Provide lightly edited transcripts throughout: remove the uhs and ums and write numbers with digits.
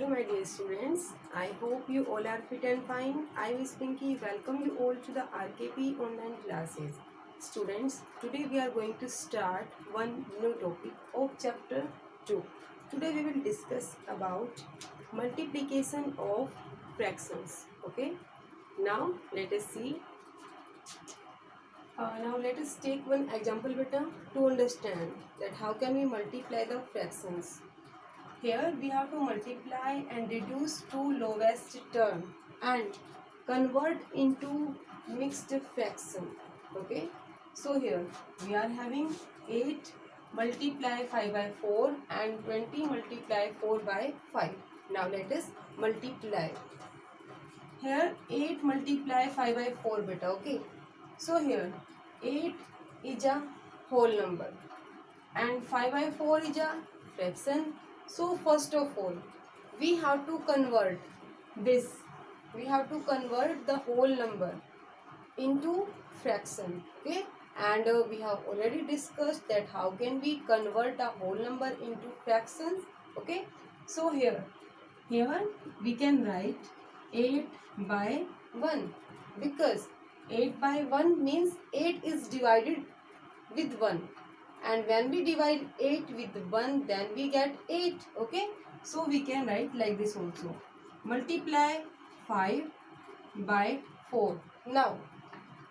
Hello my dear students, I hope you all are fit and fine. I Miss Pinky welcome you all to the RKP online classes. Students, today we are going to start one new topic of chapter 2. Today we will discuss about multiplication of fractions. Okay, now let us see. Now let us take one example beta to understand that how can we multiply the fractions. Here we have to multiply and reduce two lowest term and convert into mixed fraction. Okay. So here we are having 8 multiply 5 by 4 and 20 multiply 4 by 5. Now let us multiply. Here 8 multiply 5 by 4 beta. Okay. So here 8 is a whole number and 5 by 4 is a fraction. So first of all, we have to convert this. We have to convert the whole number into fraction. Okay, and we have already discussed that how can we convert a whole number into fractions. Okay, so here we can write 8 by 1 because 8 by 1 means 8 is divided with 1, and when we divide 8 with 1 then we get 8. Okay, so we can write like this also, multiply 5 by 4. Now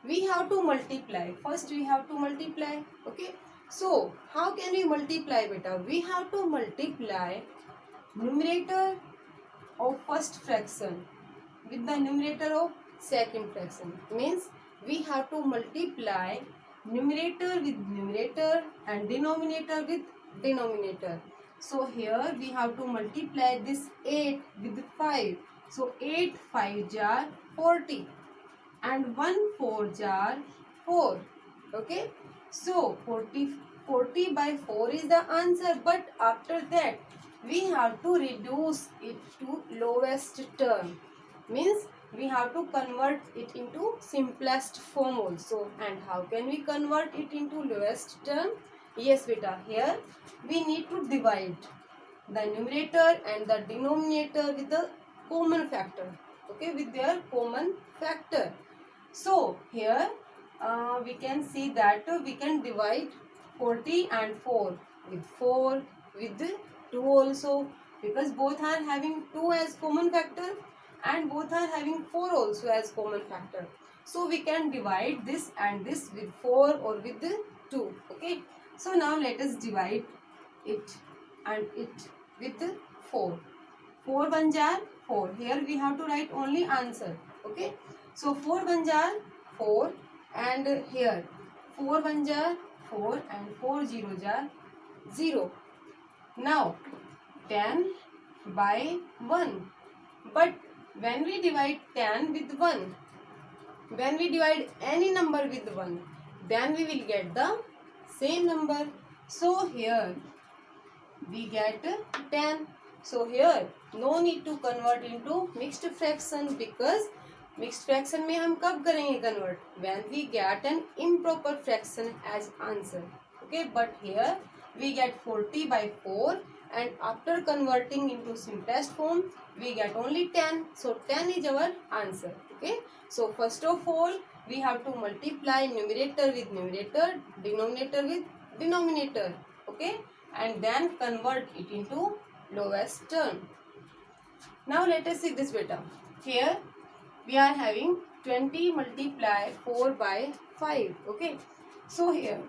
we have to multiply. First we have to multiply. Okay, so how can we multiply beta? We have to multiply numerator of first fraction with the numerator of second fraction. Means we have to multiply numerator with numerator and denominator with denominator. So here we have to multiply this 8 with 5. So 8 5 jar 40 and 1 4 jar 4. Okay, so 40 by 4 is the answer, but after that we have to reduce it to lowest term. Means we have to convert it into simplest form also. And how can we convert it into lowest term? Yes beta, here we need to divide the numerator and the denominator with the common factor. Okay, with their common factor. So here we can see that we can divide 40 and 4 with 4 with 2 also, because both are having 2 as common factor and both are having 4 also as common factor. So we can divide this and this with 4 or with 2. Okay, so now let us divide it and it with 4. 4 1 jar 4. Here we have to write only answer. Okay, so 4 1 jar 4, and here 4 1 jar 4 and 4 0 jar 0. Now 10 by 1. But when we divide 10 with 1, when we divide any number with 1, then we will get the same number. So here we get 10. So here no need to convert into mixed fraction, because mixed fraction में हम कब करेंगे convert? When we get an improper fraction as answer. Okay, but here we get 40 by 4, and after converting into simplest form we get only 10. So 10 is our answer. Okay, so first of all we have to multiply numerator with numerator, denominator with denominator. Okay, and then convert it into lowest term. Now let us see this beta. Here we are having 20 multiply 4 by 5. Okay, so here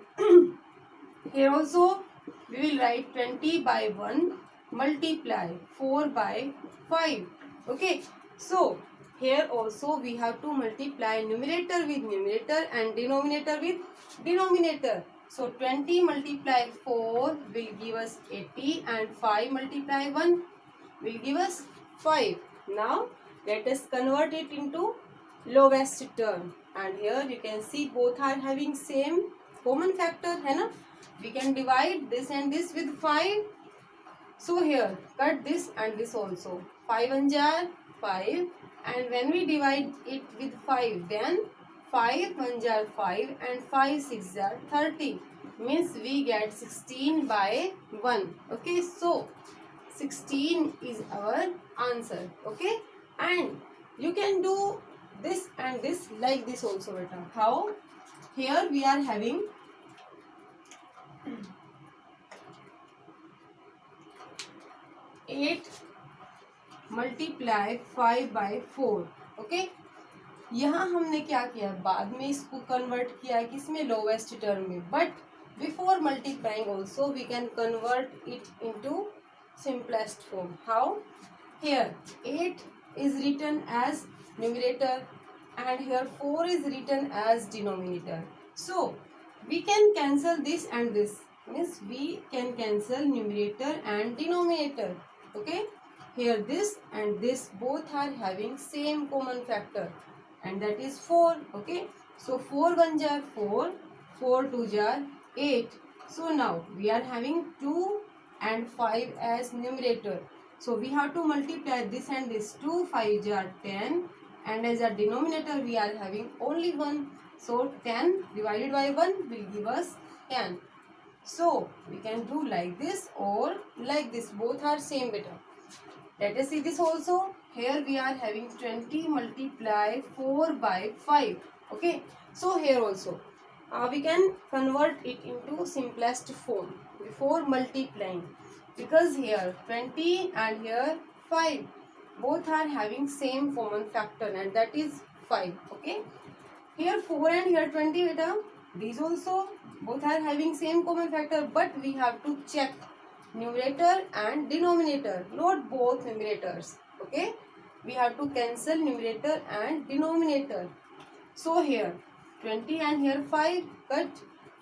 here also we will write 20 by 1 multiply 4 by 5. Okay, so here also we have to multiply numerator with numerator and denominator with denominator. So 20 multiply 4 will give us 80 and 5 multiply 1 will give us 5. Now let us convert it into lowest term, and here you can see both are having same common factor है ना. We can divide this and this with 5. So here cut this and this also. 5 1 jar 5, and when we divide it with 5 then 5 1 jar 5 and 5 6 jar 30, means we get 16 by 1. Okay, so 16 is our answer. Okay, and you can do this and this like this also beta. How? Here we are having 8 multiply 5 by 4. Okay, यहाँ हमने क्या किया, बाद में इसको convert किया किसमें, lowest term में. But before multiplying also we can convert it into simplest form. How? Here 8 is written as numerator and here 4 is written as denominator. So we can cancel this and this. Means we can cancel numerator and denominator. Okay. Here this and this both are having same common factor and that is 4. Okay. So 4 1 jar 4, 4 2 jar 8. So now we are having 2 and 5 as numerator. So we have to multiply this and this. 2 5 jar 10 and as a denominator we are having only 1. So 10 divided by 1 will give us 10. So we can do like this or like this. Both are same beta. Let us see this also. Here we are having 20 multiply 4 by 5. Okay. So here also we can convert it into simplest form before multiplying, because here 20 and here 5 both are having same common factor and that is 5. Okay. Here 4 and here 20 beta, these also both are having same common factor, but we have to check numerator and denominator, not both numerators. Okay. We have to cancel numerator and denominator. So here 20 and here 5 cut,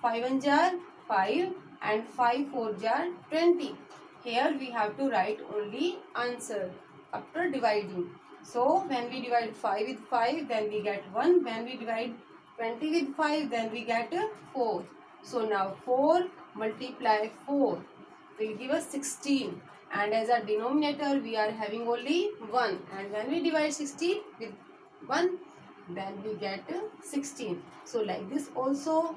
5 1 jar 5 and 5 4 jar 20. Here we have to write only answer after dividing. So when we divide 5 with 5 then we get 1. When we divide 20 with 5 then we get 4. So now 4 multiply 4 will give us 16 and as a denominator we are having only 1, and when we divide 16 with 1 then we get 16. So like this also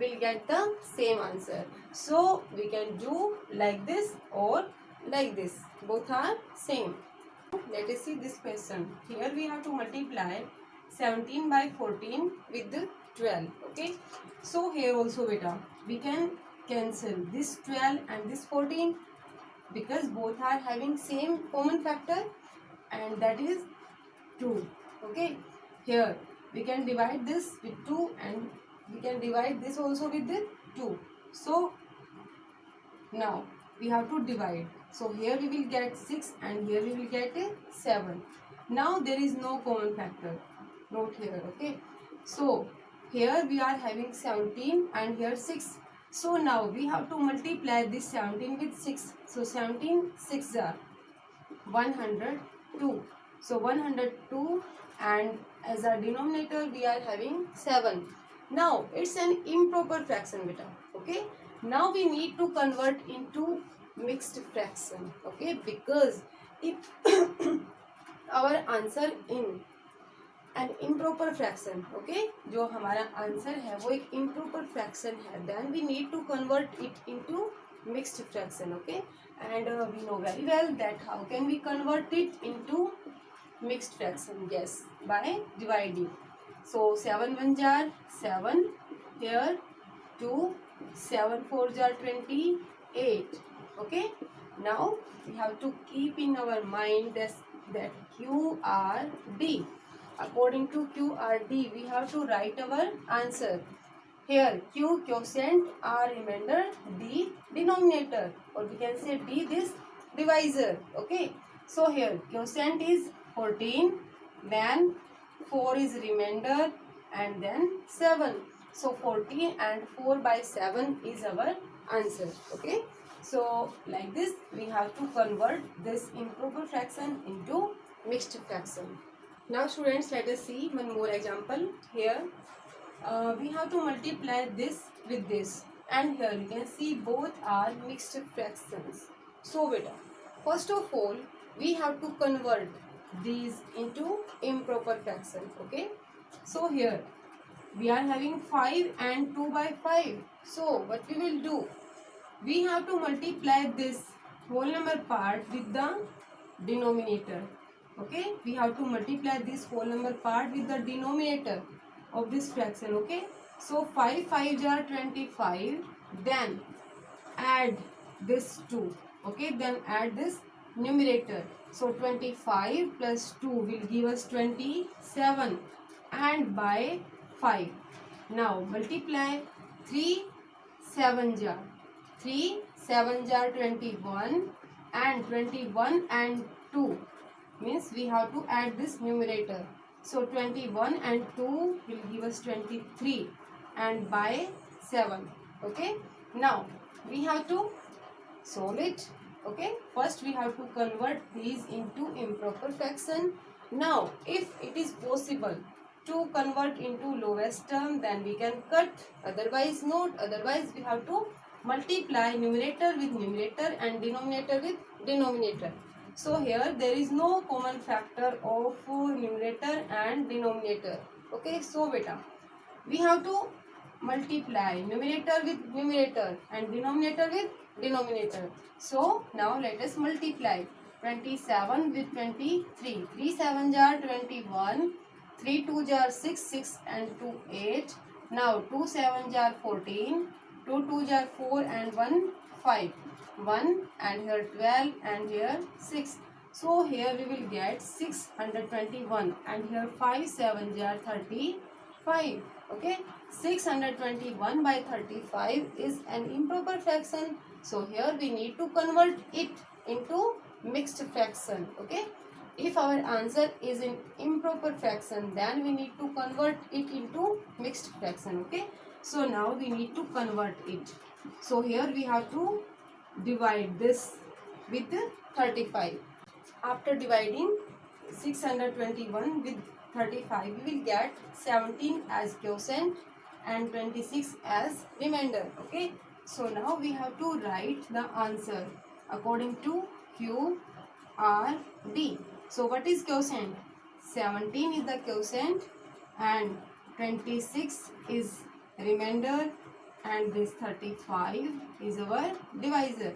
will get the same answer. So we can do like this or like this. Both are same. Let us see this question. Here we have to multiply 17 by 14 with 12. Okay. So here also beta, we can cancel this 12 and this 14 because both are having same common factor and that is 2. Okay. Here we can divide this with 2 and we can divide this also with the 2. So now we have to divide. So here we will get 6 and here we will get 7. Now there is no common factor. Note here. Okay. So here we are having 17 and here 6. So now we have to multiply this 17 with 6. So 17 6 are 102. So 102 and as a denominator we are having 7. Now it's an improper fraction beta. Okay. Now we need to convert into mixed fraction. Okay. Because if our answer in an improper fraction, okay, जो हमारा answer है वो एक improper fraction है, then we need to convert it into mixed fraction. Okay. And we know very well that how can we convert it into mixed fraction? Yes, by dividing. So 7 1 jar 7, here 2, 7 4 jar 28. Okay. Now we have to keep in our mind that QRD. According to QRD, we have to write our answer. Here Q quotient, R remainder, D denominator, or we can say D this divisor. Okay. So here quotient is 14, then 4 is remainder and then 7. So 14 and 4 by 7 is our answer. Okay. So like this we have to convert this improper fraction into mixed fraction. Now students, let us see one more example. Here we have to multiply this with this and here you can see both are mixed fractions. So beta, first of all we have to convert these into improper fraction. Okay. So here we are having 5 and 2 by 5. So what we will do, we have to multiply this whole number part with the denominator. Okay, we have to multiply this whole number part with the denominator of this fraction. Okay, so 5 5 are 25, then add this 2. Okay, then add this numerator. So 25 plus 2 will give us 27, and by 5. Now multiply 3 7 jar 3 7 jar 21, and 21 and 2 means we have to add this numerator. So 21 and 2 will give us 23, and by 7. Okay, now we have to solve it. Okay, first we have to convert these into improper fraction. Now if it is possible to convert into lowest term, then we can cut, otherwise not. Otherwise we have to multiply numerator with numerator and denominator with denominator. So here there is no common factor of numerator and denominator. Okay, so beta, we have to multiply numerator with numerator and denominator with denominator. So now let us multiply 27 with 23. 3 7 are 21, 3 2 are 6, 6 and 2 8. Now 2 7 are 14, 2 2 are 4 and 1 5. 1 and here 12 and here 6. So here we will get 621, and here 5 7 are 35. Okay, 621 by 35 is an improper fraction. So here we need to convert it into mixed fraction. Okay, if our answer is in improper fraction, then we need to convert it into mixed fraction. Okay, so now we need to convert it. So here we have to divide this with 35. After dividing 621 with 35, we will get 17 as quotient and 26 as remainder. Okay, so now we have to write the answer according to Q R D. So what is quotient? 17 is the quotient and 26 is remainder, and this 35 is our divisor.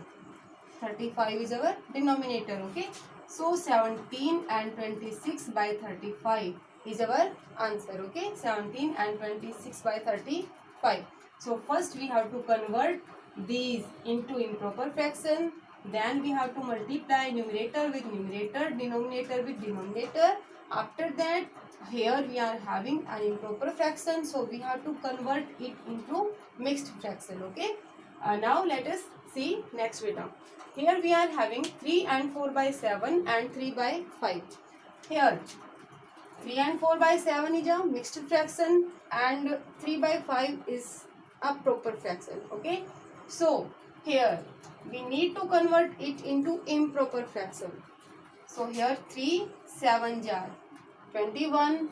35 is our denominator. Okay, so 17 and 26 by 35 is our answer. Okay, 17 and 26 by 35. So first we have to convert these into improper fraction. Then we have to multiply numerator with numerator, denominator with denominator. After that, here we are having an improper fraction, so we have to convert it into mixed fraction. Okay, now let us see next beta. Here we are having 3 and 4 by 7 and 3 by 5. Here 3 and 4 by 7 is a mixed fraction, and 3 by 5 is a proper fraction. Okay, so here we need to convert it into improper fraction. So here 3 7 are 21,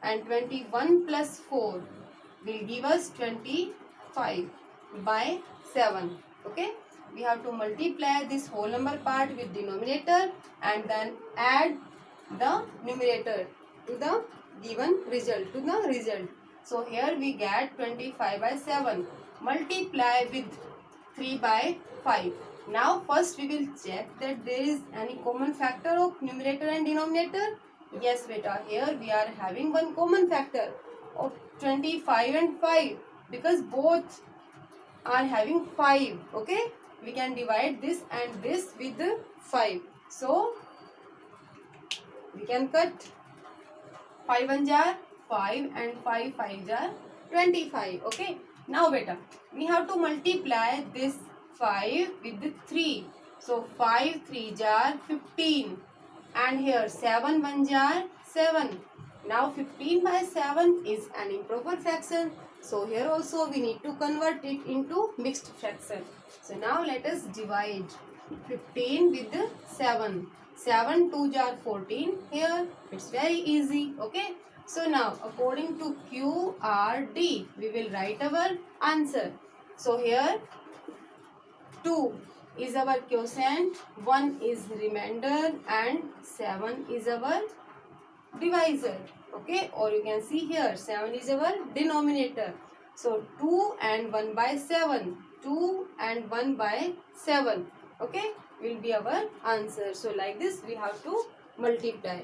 and 21 plus 4 will give us 25 by 7. Okay, we have to multiply this whole number part with denominator and then add the numerator to the given result, So here we get 25 by 7. Multiply with 3 by 5. Now first we will check that there is any common factor of numerator and denominator. Yes beta, here we are having one common factor of 25 and 5, because both are having 5. Okay, we can divide this and this with 5. So we can cut 5 1 jar 5 and 5 5 jar 25. Okay, now beta, we have to multiply this 5 with the 3. So 5 3 jar 15, and here 7 1 jar 7. Now 15 by 7 is an improper fraction. So here also we need to convert it into mixed fraction. So now let us divide 15 with the 7. 7 2 jar 14. Here it's very easy. Okay, so now according to QRD we will write our answer. So here 2 is our quotient, 1 is remainder, and 7 is our divisor. Okay, or you can see here 7 is our denominator. So 2 and 1 by 7. 2 and 1 by 7. Okay, will be our answer. So like this we have to multiply.